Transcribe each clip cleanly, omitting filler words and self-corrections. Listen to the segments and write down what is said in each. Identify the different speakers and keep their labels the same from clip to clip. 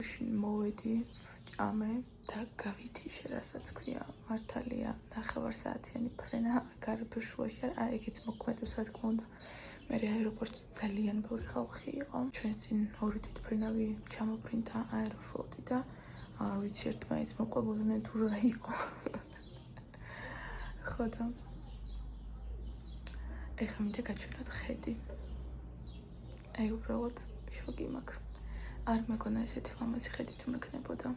Speaker 1: შინ მოვედი ჭამე და გავითიშე, რასაც ქვია, მართალია 9 საათიანი ფრენა გარებულ შუაში არ ეგეც მოქმედებს, რა თქმა უნდა. მე აეროპორტში ძალიან ბევრი ხალხი იყო. ჩვენს წინ ორი თვითმფრინავი ჩამოფრინდა აეროფლოტი და არ ვიცი, ერთმანეთს მოყვებოდნენ თუ რა იყო. ხო და ეხლა მინდა გაჩვენოთ ხედი. აი უბრალოდ შოკი მაქვს. არ მეგონა ესეთი ლამაზი ხედი თუ მექნებოდა.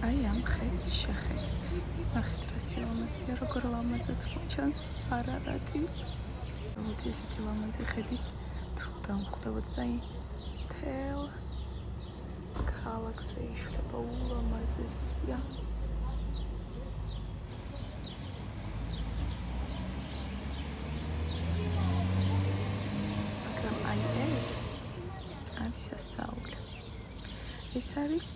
Speaker 1: აი ამ ხედს შეხედეთ. ნახეთ რა სილამაზეა, როგორ ლამაზად ჩანს არარატი. მოდი ესეთი ლამაზი ხედი თუ დამხვდებოდა და თელ ქალაქზე იშლება ულამაზესია. ეს არის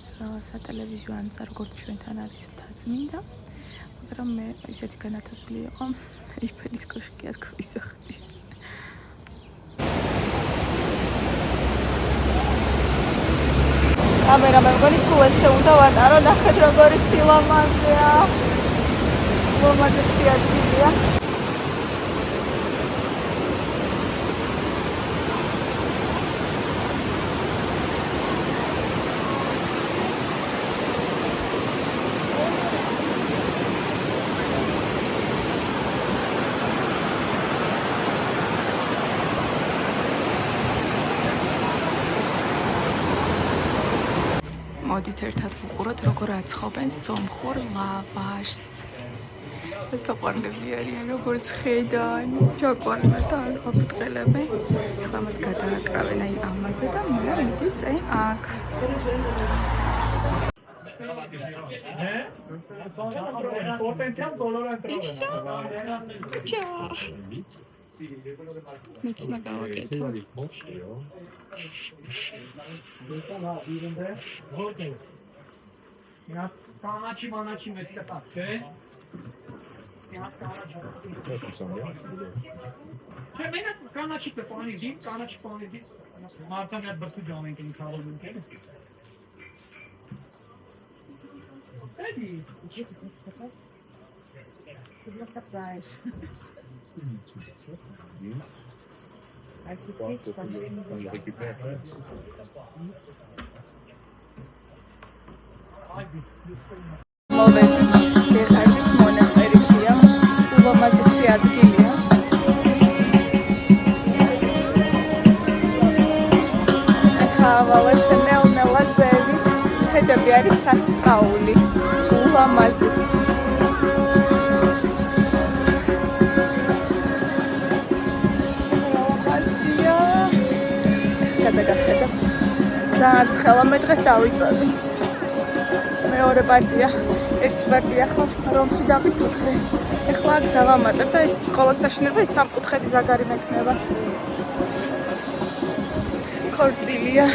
Speaker 1: სატელევიზიო ანწა, როგორც ჩვენთან არის მთაწმინდა, მაგრამ მე ისეთი განათებული იყო, იფელის კოშკი არ გვისახდი. კამერა მე მგონი სულ ესე უნდა ვატარო, ნახეთ როგორი სილამაზეა. ლამაზი ადგილია. მოდით ერთად ვუყუროთ, როგორ აცხობენ სომხურ ლავაშს. საყვარლები არიან, როგორც ხედან, ჩაკვარნათან აფუტყელებენ. ამას გადააკრავენ აი ამაზე და მე მიდის აი აქ. მეც უნდა გავაკეთო. Kanaçi mesela taktı. Hemen kanaçi pe pani di, kanaçi pani di. Marta ne bastı canın ki çalalım mümkün. Hadi. Good surprise. I took it from მოვედი გეღარდის მონასტერია, ულამაზესი ადგილია. ახლა ესე ნელ-ნელა ზევით, ხედები არის სასწაული, ულამაზი. ულამაზია. ეხლა გადაგახედავთ. ძალიან ცხელა, მე დღეს დავიწვევი. მეორე პარტია, ერთი პარტია ხო რომში დავიტვთქე. ეხლა აქ დავამატებ და ეს სკოლა საშინელება ის სამკუთხედი ზაგარი მექნება. ქორწილია.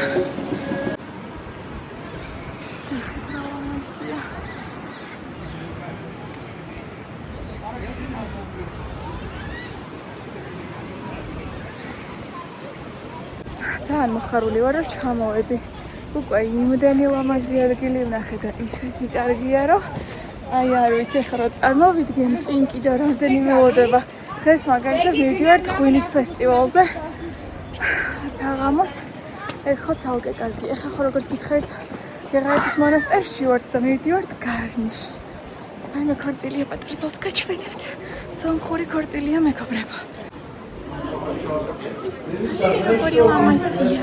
Speaker 1: ძალიან მოხარული ვარ, რომ ჩამოვედი. უკვე იმდენი ლამაზი ადგილი ვნახე და ისეთი კარგია, რომ აი არ ვიცი ახლა რა წარმოვიდგენ, წინ კიდევ რამდენიმე ველოდება. დღეს მაგალითად მივდივართ ღვინის ფესტივალზე. საღამოს ეგ ხო ცალკე კარგი. ახლა ხო როგორც გითხარით, გეღარდის მონასტერში ვართ და მივდივართ გარნიში. აი მე ქორწილია პატარა ზოლს გაჩვენებთ. სომხური ქორწილია მეგობრებო. Როგორი ლამაზია.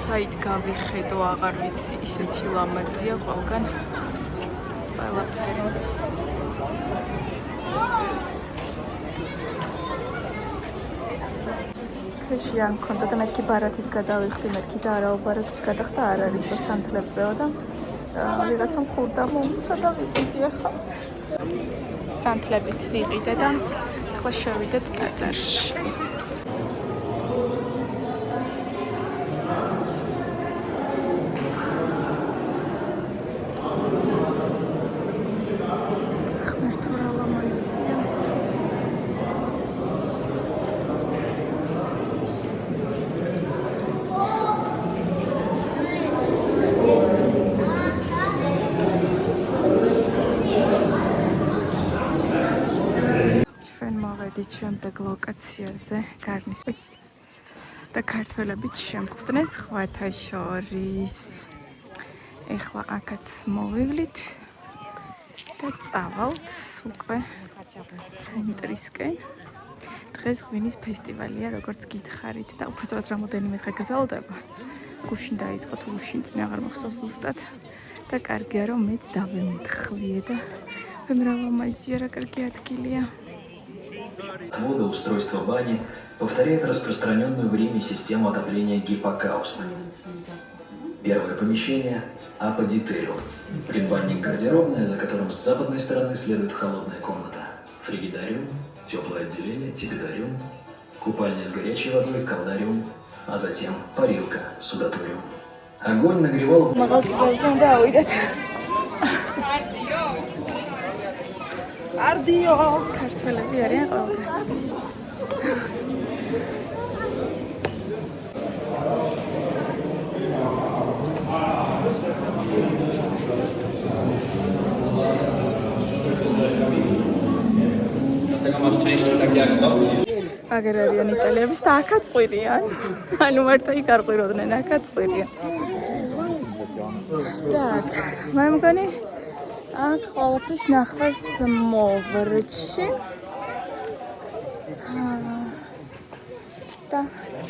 Speaker 1: საით გავიხედო, აღარ ვიცი, ისეთი ლამაზია ყველგან. ყველაფერი. ქვეში არ მქონდა და მეთქი ბარათით გადავიხდი, მეთქი და არაო ბარათით გადახდა, არ არისო სანთლებზეო და ვიღაცა მხურდა მომცა და ვიყიდი ახლა. სანთლებიც ვიყიდე და ახლა შევიდეთ ტაძარში. შემდეგ ლოკაციაზე გარნის და ქართველებიც შემხვდნენ სხვათა შორის. ეხლა აქაც მოვივლით და წავალთ უკვე ცენტრისკენ. დღეს ღვინის ფესტივალია, როგორც გითხარით და უბრალოდ რამოდენიმე დღე გრძელდება. გუშინ დაიწყო თუ გუშინ წინ აღარ მახსოვს ზუსტად და კარგია რომ მეც დავემთხვიე და ვემრავალმაიზია რა კარგი ადგილია.
Speaker 2: Водоустройство бани повторяет распространенную в Риме систему отопления гиппокауста. Первое помещение – аподитериум. Предбанник-гардеробная, за которым с западной стороны следует холодная комната. Фригидариум, теплое отделение, тибидариум, купальня с горячей водой, калдариум, а затем парилка, судаториум. Огонь нагревал...
Speaker 1: Ардио! ქართველები არიან ყველგან. აგერ არიან იტალიელების და აქაც ყვირიან. ანუ მარტო იქ არ ყვიროდნენ, აქაც ყვირიან. Так, მე მგონი აქ ყველაფრის ნახვას მოვრჩი. და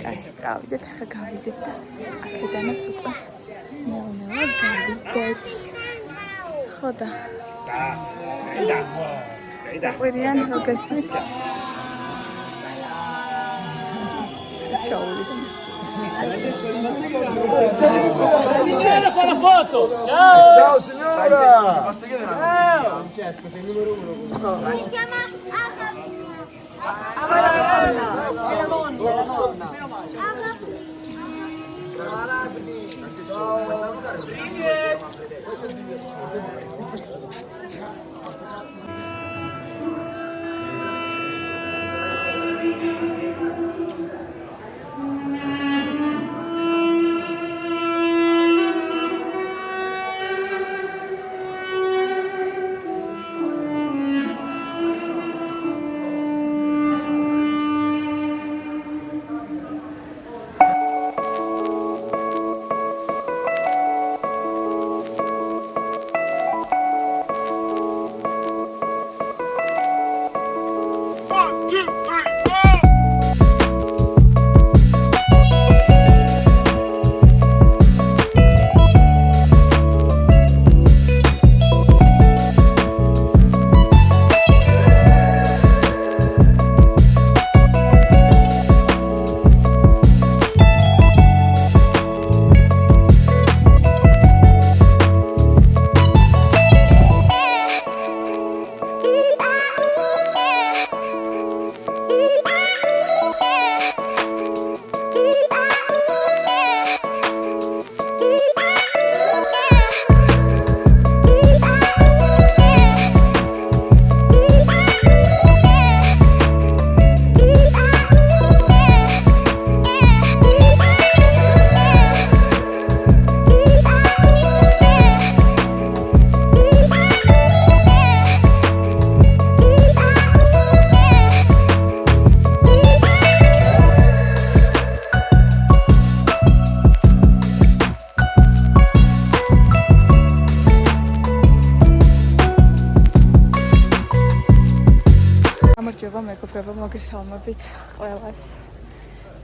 Speaker 1: კაი, წავიდეთ, ახლა გავიდეთ და აქედანაც უკვე ნელა გავიდეთ. ხო და ყვირიან რო გესმით. Ciao.
Speaker 3: Signora fa la foto! Ciao!
Speaker 4: Ciao signora!
Speaker 3: Francesco, sei il numero 1.
Speaker 5: Si chiama
Speaker 3: È la nonna.
Speaker 1: გამარჯობა მეგობრებო, მოგესალმებით ყველას.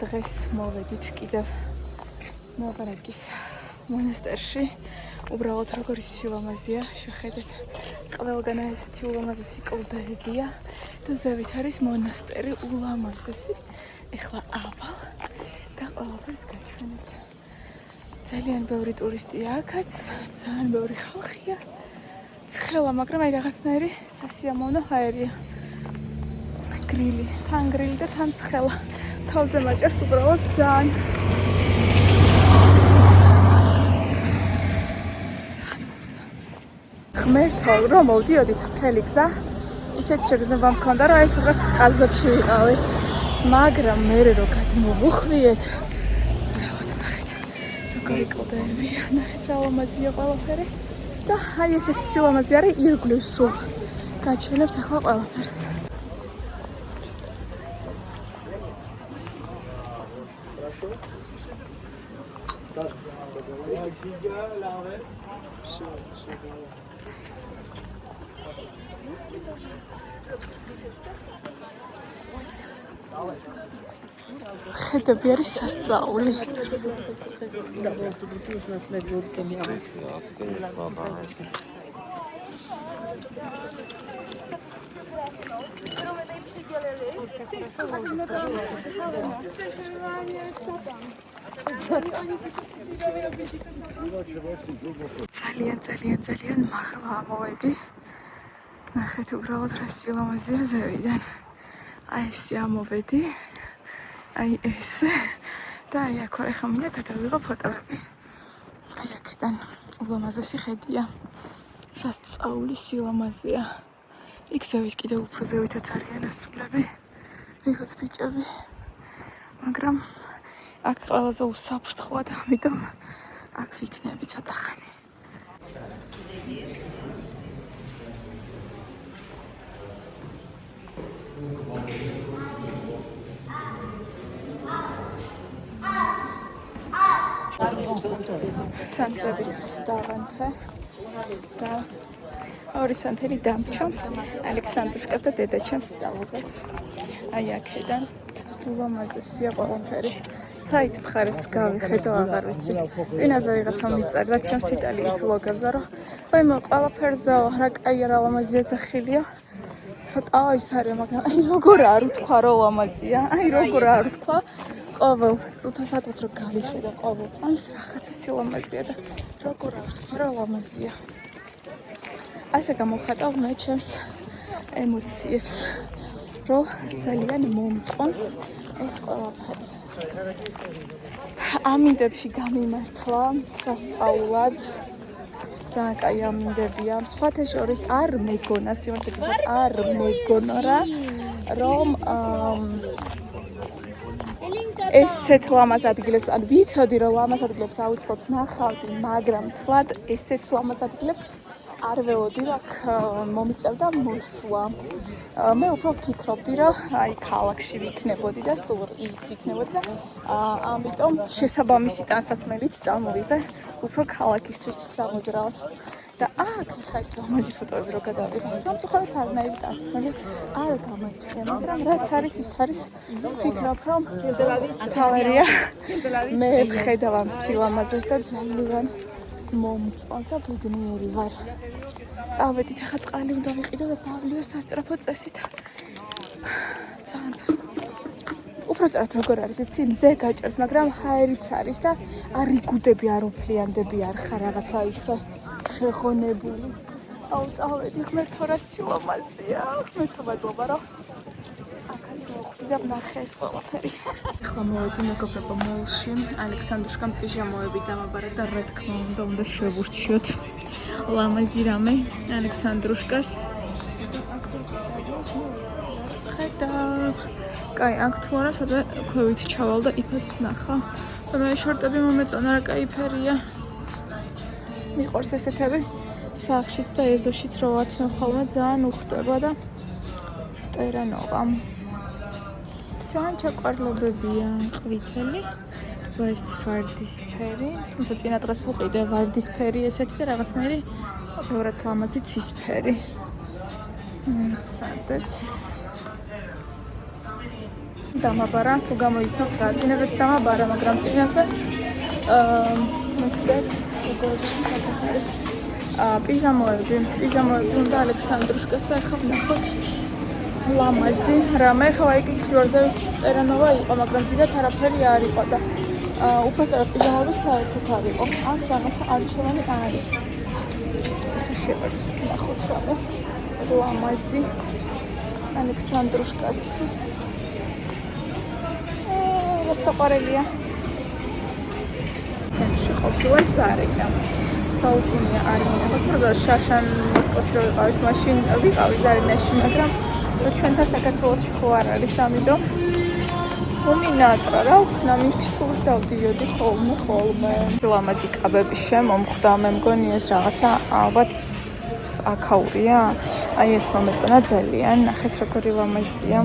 Speaker 1: დღეს მოვედით კიდევ მოგრაკის მონასტერში. უბრალოდ როგორი სილამაზეა, შეხედეთ. ყველგან ესეთი ულამაზესი კლდეებია და ზევით არის მონასტერი ულამაზესი. ეხლა ავალ და ყველაფერს გაჩვენებთ. ძალიან ბევრი ტურისტია აქაც, ძალიან ბევრი ხალხია. ცხელა, მაგრამ აი რაღაცნაირი სასიამოვნო ჰაერია. გრილი, თან გრილი და თან ცხელა. თავზე მაჭერს უბრალოდ ძალიან. ღმერთო, რომ მოვდიოდით მთელი გზა, ისეთი შეგრძნება მქონდა, რომ აი სადღაც ყაზბეგში ვიყავი. მაგრამ მე რო გადმოვუხვიეთ, უბრალოდ ნახეთ, როგორი კლდეებია, ნახეთ რა ლამაზია ყველაფერი. და აი ესეც სილამაზე არის ირგვლივ სულ. გაჩვენებთ ახლა ყველაფერს. ხედები არის სასწაული. ძალიან მაღლა ამოვედი. ნახეთ უბრალოდ რა სილამაზეა ზევიდან. აი ესე ამოვედი. აი ესე. და აი აქ ვარ, ახლა მინდა გადავიღო ფოტოები. აი აქედან ულამაზესი ხედია. სასწაული სილამაზეა. იქ ზევით კიდევ უფრო ზევითაც არიან ასულები. ვიღაც ბიჭები. მაგრამ აქ ყველაზე უსაფრთხოა და ამიტომ აქ ვიქნები ცოტა ხანი. სანთლებიც დავანთე და ორი სანთელი დამჭა ალექსანდრუშკას და დედაჩემს სწავლობებს. აი აქედან ულამაზესია ყველაფერი. საით მხარეს გავიხედო აღარ ვიცი. წინაზე ვიღაცა მიწარ და ჩემს იტალიის ვლოგებზე რომ აი მე ყველაფერზე რა კაია რა ლამაზია ზახილია. ცოტა ის არის, მაგრამ აი როგორ არ ვთქვა რომ ლამაზია. აი როგორ არ ვთქვა. ყოველ წუთასაც რო გავიხედო ყოველ წამს რაღაცა სილამაზია და როგორ არ ვთქვა რომ ლამაზია. ასე გამოვხატავ მე ჩემს ემოციებს, რომ ძალიან მომწონს ეს ყველაფერი. ამინდებში გამიმართლა სასწაულად. ძალიან კაი ამინდებია. სხვათა შორის არ მეგონა, სიმართლე არ მეგონა რა, რომ ესეთ ლამაზ ადგილებს, ან ვიცოდი რომ ლამაზ ადგილებს აუცილებლად ნახავდი, მაგრამ თვად ესეთ ლამაზ ადგილებს არ ველოდი რომ აქ მომიწევდა მოსვლა. მე უფრო ვფიქრობდი რომ აი ქალაქში ვიქნებოდი და სულ იქ ვიქნებოდი და ამიტომ შესაბამისი ტანსაცმელით წამოვიღე უფრო ქალაქისთვის სამოძრაოდ. და აქ ხა ეს ლამაზი ფოტოები რო გადავიღე, სამწუხაროდ არანაირი ტანსაცმელი არ გამოიწვია, მაგრამ რაც არის ის არის, ვფიქრობ რომ თავარია მე ვხედავ ამ სილამაზეს და ძალიან მომწონს და ბედნიერი ვარ. წავედით, ახლა წყალი უნდა ვიყიდო და დავლიო სასწრაფო წესით. ძალიან უბრალოდ როგორ არის, იცი, მზე გაჭერს, მაგრამ ჰაერიც არის და არ იგუდები, არ უფლიანდები, არ ხარ რაღაცა ისე შეხონებული. აუ წავედი, ღმერთო რა სილამაზია, ღმერთო მადლობა რომ აქაც მოვხვდი და ვნახე ეს ყველაფერი. ახლა მოვედი მეგობრებო მოლში, ალექსანდრუშკამ პიჟამოები დამაბარა და რა თქმა უნდა შევურჩიოთ ლამაზი რამე ალექსანდრუშკას. ხედავ. კაი, აქ თუ არა, სადღა ქვევით ჩავალ და იქაც ვნახა. მე შორტები მომეწონა რა კაი ფერია. მიყვარს ესეთები. სახლშიც და ეზოშიც რო ვაცმევ ხოლმე ძალიან უხდება და ტერანოვა. ძალიან ჩაკვარლებებია ყვითელი, ეს ვარდისფერი, თუმცა წინა დღეს ვუყიდე ვარდისფერი ესეთი და რაღაცნაირი ბევრად ლამაზი ცისფერი. სადაც დამაბარა, თუ გამოიცნობთ რა, წინაზეც დამაბარა, მაგრამ წინაზე მოსდეთ გოგოების საკუთარის პიჟამოები უნდა ალექსანდრუშკას და ახლა ვნახოთ ლამაზი რამე. ხა იქ შუაზე ტერანოვა იყო, მაგრამ დიდად არაფერი არ იყო და უпростоრად პიჟამები საერთოდ არ იყო. აქ რაღაცა არჩევანი არის. შევარდნი ნახოთ რამე. ლამაზი ალექსანდრუშკასთვის. საყვარელია. ცენტრში ყოფილა ზარეა. საუკუნეა არ მინახავს, მაგრამ შაშან მოსკოვში რო ვიყავით, მაშინ ვიყავი ზარინაში, მაგრამ ჩვენთან საქართველოში ხო არ არის, ამიტომ მომინატრა რა ვქნა, მინსკში სულ დავდიოდი ხოლმე. ლამაზი კაბები შემომხვდა, მე მგონი ეს რაღაცა ალბათ აქაურია. აი ეს მომეწონა ძალიან, ნახეთ როგორი ლამაზია.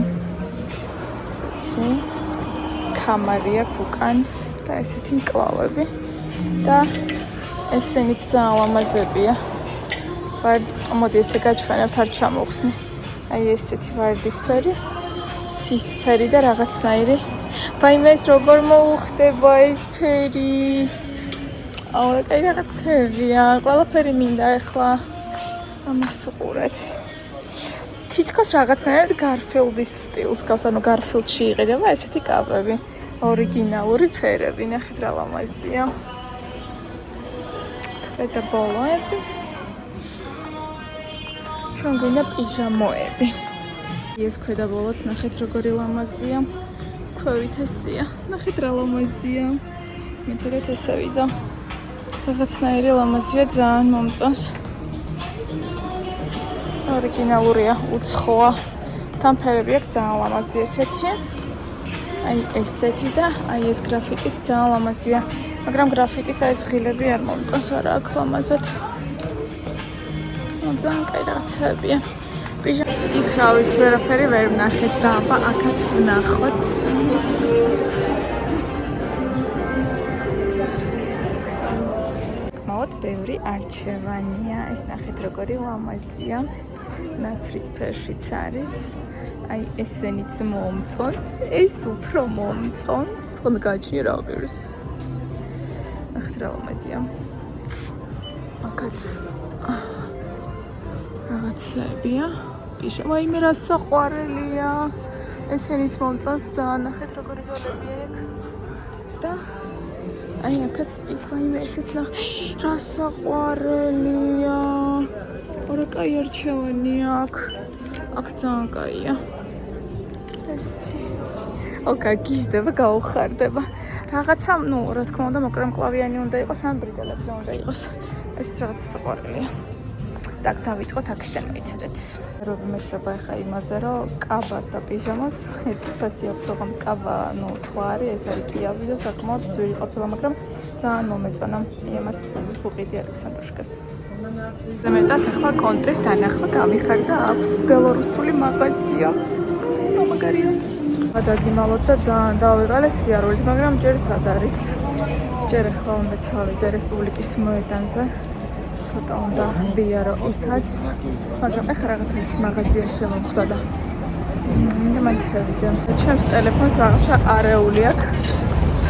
Speaker 1: ესეთი კამარი აქვს უკან და ესეთი მკლავები და ესენიც ძალიან ლამაზებია. მოდი ესე გაჩვენებთ, არ ჩამოვხსნი. აი ესეთი ვარდისფერი, სისფერი და რაღაცნაირი. ვაიმე ეს როგორ მოუხდება ეს ფერი. აუ, აი რაღაცებია, ყველაფერი მინდა ახლა. ამას უყურეთ. თითქოს რაღაცნაირად გარფილდის სტილს გავს, ანუ გარფილდში იყიდება ესეთი კაბები. ორიგინალური ფერები, ნახეთ რა ლამაზია. და ბოლოები. ჩვენ გვინდა პიჟამოები. ეს ქვედა ბოლოც ნახეთ როგორი ლამაზია. ქვევით ესია. ნახეთ რა ლამაზია. მეცადეთ ესე ვიზა. რაღაცნაირი ლამაზია, ძალიან მომწონს. ორიგინალურია, უცხოა. თან ფერები აქვს ძალიან ლამაზი ესეთი. აი ესეთი და აი ეს გრაფიტიც ძალიან ლამაზია. მაგრამ გრაფიტის აი ეს ღილები არ მომწონს, არა აქვს ლამაზად. ძალიან კაი რაღაცებია. იქ რა ვიცი, ვერაფერი ვერ ვნახეთ და აბა აქაც ვნახოთ. მოდ ბევრი არჩევანია. ეს ნახეთ როგორი ლამაზია. ნაცრისფერშიც არის. აი ესენიც მომწონს, ეს უფრო მომწონს. ხონდა გაჩნია რა ღირს. ნახეთ რა ლამაზია. აქაც რაღაცებია. ვაიმე რა საყვარელია. ესენიც მომწონს ძალიან, ნახეთ როგორი ზოლებია ეგ. და აი აქაც ვაიმე ესეც ნახე. რა საყვარელია. ორა კაი არჩევანია აქ. აქ ძალიან კაია. ესეთი. ოკა გიჟდება, გაუხარდება. რაღაცა, ნუ რა თქმა უნდა, მოკრემკლავიანი უნდა იყოს, ან ბრიტელებზე უნდა იყოს. ეს რაღაცა საყვარელია. так, დავიწყოთ აქედან მოიცადეთ. რობი მეშრება ახლა იმაზე, რომ კაბას და პიჟამას ერთფასი აქვს, რომ კაბა, ნუ სხვა არის, ეს არის კიავი და საკმაოდ ძვირი ყოფილა, მაგრამ ძალიან მომეწონა იმას ვუყიდი ალექსანდრუშკას. ზემეთად ახლა კონტეს დანახვა გამიხარ და აქვს ბელორუსული მაღაზია. მაგარია. გადაგიმალოთ და ძალიან დავიღალე სიარულით, მაგრამ ჯერ სად არის? ჯერ ახლა უნდა ჩავიდე რესპუბლიკის მოედანზე. ცოტა უნდა ვიარო იქაც, მაგრამ ახლა რაღაც ერთი მაღაზიაში შემოვხვდა და მან შევიდე. ჩემს ტელეფონს რაღაცა არეული აქვს.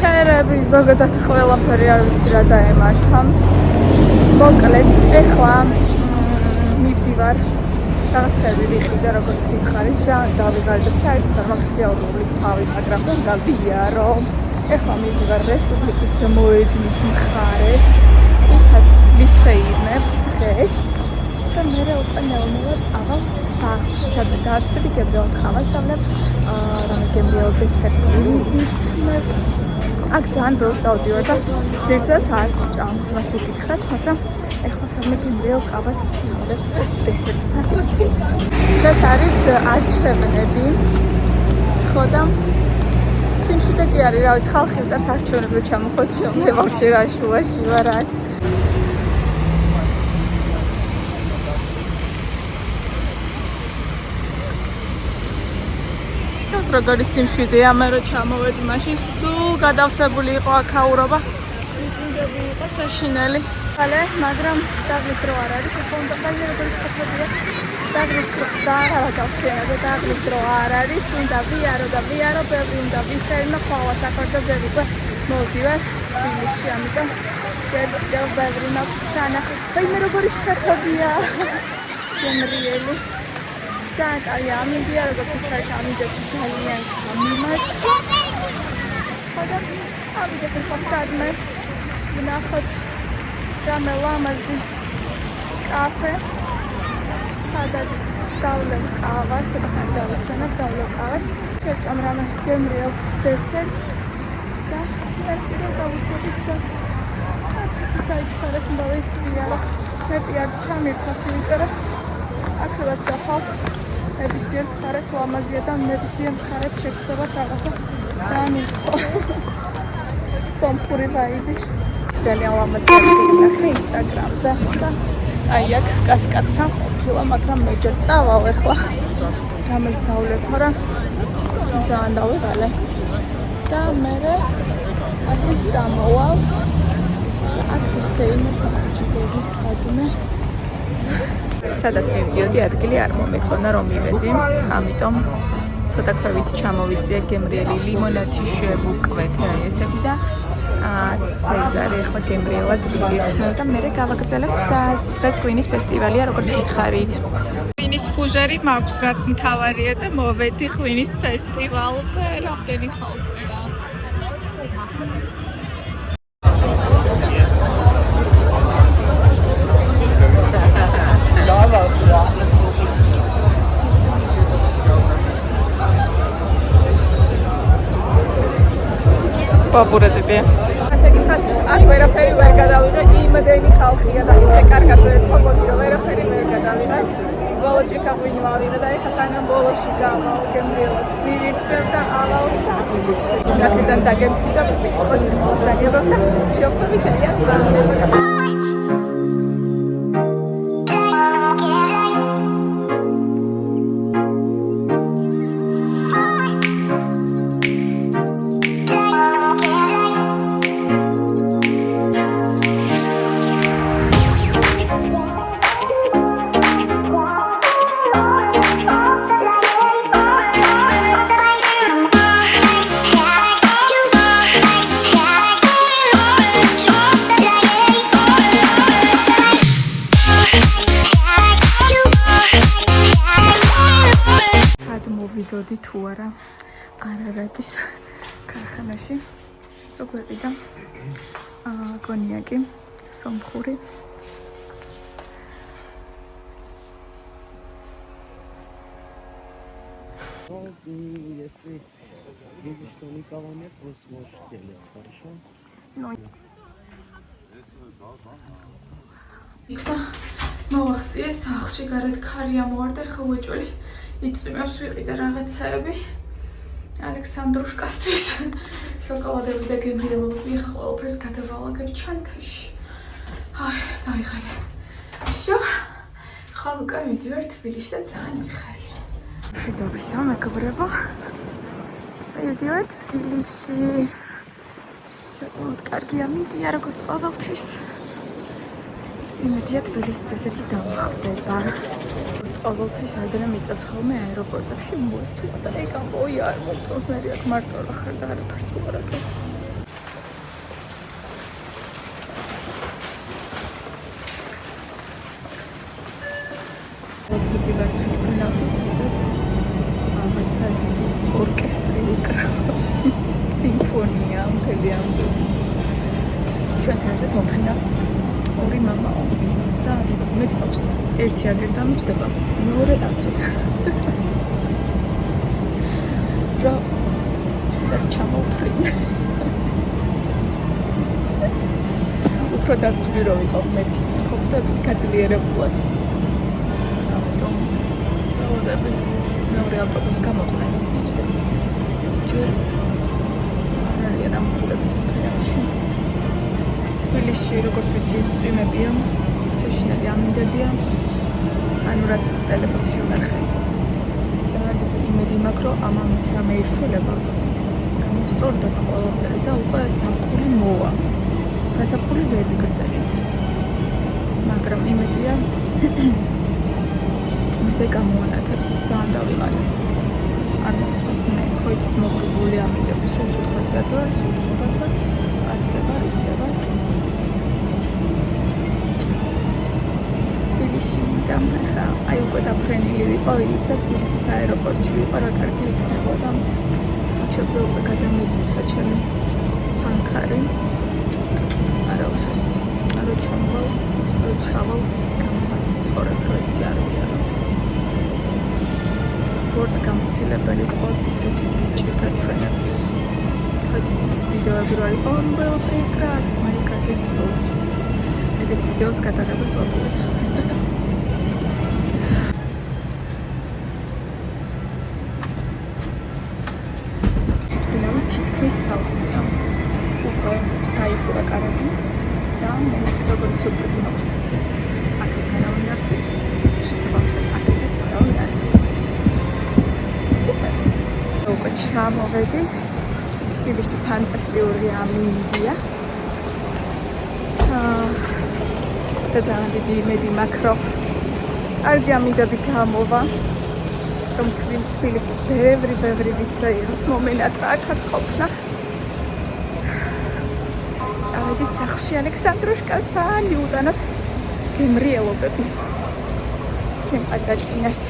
Speaker 1: ფერები, ზოგადად ყველაფერი არ ვიცი რა დაემართა. მოკლედ, ახლა მივდივარ. რაღაცები ვიყიდე, როგორც გითხარით, ძალიან დავიღალე და საერთოდ არ მაქვს სიარულის თავი, მაგრამ უნდა ვიარო. ახლა მივდივარ რესპუბლიკის მოედნის მხარეს. იქაც ვისეირნებ დღეს და მე უკვე ნელ-ნელა წავალ სახლში, სადაც გავწდები გემრიელ ხამას და რამე გემრიელ დესერტს მივიტმებ. აქ ძალიან ბევრს დავდივარ და ძირითადად საერთოდ ჭამს, მაშინ გითხრათ, მაგრამ ეხლა სადმე გემრიელ ყავას ვიღებ დესერტთან ერთად. დღეს არის არჩევნები. ხო და სიმშვიდე კი არის, რა ვიცი, ხალხი უწევს არჩევნებზე ჩამოხვედი, მე ვაფშე რა შუაში ვარ აქ. როგორი სიმშვიდეა, მე რო ჩამოვედი, მაშინ სულ გადავსებული იყო აქაურობა. მიტინგები იყო საშინელი. ხალე, მაგრამ დაღლის დრო არ არის, ეს უნდა ხალე როგორი შეხედია. დაღლის დრო და რა დავქენა და დაღლის დრო არ არის, უნდა ვიარო და ვიარო, ბევრი უნდა ვისეირნო, ხოლმე საქართველოზე ვიყო მოვდივარ თბილისში, ამიტომ და ბევრი მაქვს სანახი. ვაიმე როგორი შეხედია. გემრიელი. ძალიან კაია, ამინდია როგორც ვთქვათ, ამინდებს ძალიან გამიმართ. ხო და ავიდეთ ახლა სადმე ვნახოთ რამე ლამაზი კაფე სადაც დავლევ ყავას, ახლა დავისვენებ დავლევ ყავას შევჭამ რამე გემრიელ დესერტს და მერტირო გავუდგები გზას აციცი საიქარეს მბავი ვიარო მე პირად ჩამირთავს იმიტომ რომ აქ სადაც გახვალ ნებისმიერ მხარეს ლამაზია და ნებისმიერ მხარეს შეგხვდება რაღაცა ძალიან უცხო სომხური ვაიბი ძალიან ლამაზი ადგილი ნახე ინსტაგრამზე და აი აქ კასკადთან ყოფილა მაგრამ მე ჯერ წავალ ახლა რამეს დავლევ თორემ ძალიან დავიღალე და მე აქ წამოვალ აქ ისეინო ბაჭიდები სადმე სადაც მივდიოდი ადგილი არ მომეწონა რომ მივედი ამიტომ ცოტა ქვევით ჩამოვიწია გემრიელი ლიმონათი შევუკვეთე აი ესეთი და ცეზარი ახლა გემრიელად ვიგებთ და მე გავაგრძელებ გზას დღეს ღვინის ფესტივალია როგორც გითხარით ღვინის ფუჟერი მაქვს რაც მთავარია და მოვედი ღვინის ფესტივალზე რამდენი ხალხია ბაბურები. შეგიძლიათ აქ ვერაფერი ვერ გადავიღე, იმდენი ხალხია და ისე კარგად ვერ თქობოდი, რომ ვერაფერი ვერ გადავიღე. ბოლო ჭიქა ღვინი მოვიღე და ეხა სანამ ბოლოში გავგემრიელოთ მივირთვებ და ავალ სახლში. აქედან დაგემში და პიკიკოსით მოვალ დაგებებ და შევხვდები ძალიან ბანკზე. მოვიდოდი თუ არა არარატის ქარხანაში როგორი და კონიაკი სომხური
Speaker 3: если видишь, что никого нет, вот сможешь стрелять, хорошо?
Speaker 1: Ну. მოვახციე სახლში გარეთ ქარი ამოვარდა ხა უეჭველი იწვიმებს ვიყიდე რაღაცები ალექსანდრუშკასთვის შოკოლადები და გემრიელობები ხა ყველაფერს გადავალაგებ ჩანთაში აი დავიღალე ისო ხალუკა მიდივარ თბილისში და ძალიან მიხარია მშვიდობისა მეგობრებო მიდივარ თბილისში საკმაოდ კარგია მიდია როგორც ყოველთვის იმედია თბილისიც ესეთი დამხვდება. როგორც ყოველთვის ადრე მიწევს ხოლმე აეროპორტებში მოსვლა და ეგ ამბოი არ მომწონს მე აქ მარტო რა ხარ და არაფერს ვარ აქ. ვიძი ვარ თვითმფრინავში, სადაც რაღაცა ესეთი ორკესტრი უკრავს სიმფონია მთელი ამბები. ჩვენთან ერთად მომფრინავს ორი მამაო. ძალიან დიდი იმედი აქვს. ერთი აგერ დამიჯდება, მეორე აქეთ. რა შეიძლება ჩამოვფრინდ. უფრო დაცული რო ვიყავ მეთის ხოვდები გაძლიერებულად. ამიტომ ველოდები მეორე ავტობუსს გამოყვნენ ისინი და ჯერ არ არიან ამსულებით თბილისში. თბილისში როგორც ვიცი წვიმებია, საშინელი ამინდებია, ანუ რაც ტელეფონში ვნახე. ძალიან დიდი იმედი მაქვს, რომ ამამიც რამე იშველება, გამოსწორდება ყველაფერი და უკვე ზაფხული მოვა. გაზაფხული ვერ ვიგრძელით. მაგრამ იმედია მზე გამოანათებს ძალიან დავიღალე. არ მომწონს მე, ხო იცით მოყრული ამინდები, სულ ცუთხასაც ვარ, სულ ცუდად ვარ, ასე ვარ, ისე ვარ. თბილისში მინდა ხა, აი უკვე დაფრენილი ვიყავი და თბილისის აეროპორტში ვიყავ, რა კარგი იქნებოდა. ნიშნებზე უკვე გადამედიცა ჩემი ბანკარი. არა უშავს. რო ჩავალ, გამოვასწორებ, რომ ეს არ ვიარო. ბორტგამცილებელი ყავს ისეთი ბიჭი გაჩვენებთ. Хочется с видео говорить, он был прекрасный, как Иисус. Ეგეთ ვიდეოს გადაღებას ვაპირებ. თითქმის სავსეა. უკვე დაიხურა კარები და მომხდარი სიურპრიზი მაქვს. აქეთ არავინ არ არის. შესაბამისად აქეთაც არავინ არ არის. სუპერ. უკვე ჩამოვედი. თბილისში ფანტასტიკური ამინდია. და ძალიან დიდი იმედი მაქვს, რომ კარგი ამინდები გამოვა. რომ თბილისში ბევრი ვისაირო მომენატრა აქაც ყოფნა. წავედით სახლში ალექსანდრუშკასთან, მიუტანოთ გემრიელობები. ჩემ პაწაწინას.